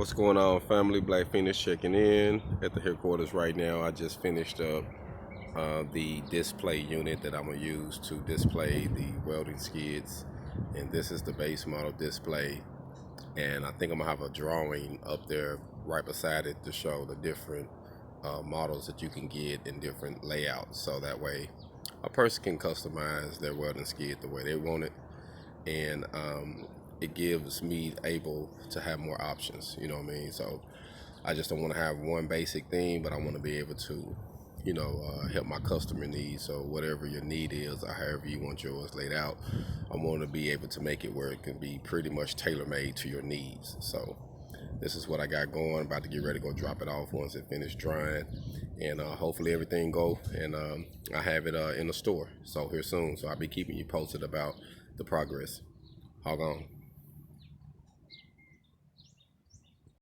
What's going on, family? Black Phoenix checking in at the headquarters right now. I just finished up the display unit that I'm gonna use to display the welding skids, and this is the base model display. And I think I'm gonna have a drawing up there right beside it to show the different models that you can get in different layouts, so that way a person can customize their welding skid the way they want it. And it gives me able to have more options, you know what I mean? So I just don't want to have one basic thing, but I want to be able to, help my customer needs. So whatever your need is, or however you want yours laid out, I want to be able to make it where it can be pretty much tailor-made to your needs. So this is what I got going. About to get ready to go drop it off once it finished drying, and hopefully everything go. And I have it in the store, so here soon. So I'll be keeping you posted about the progress. Hog on.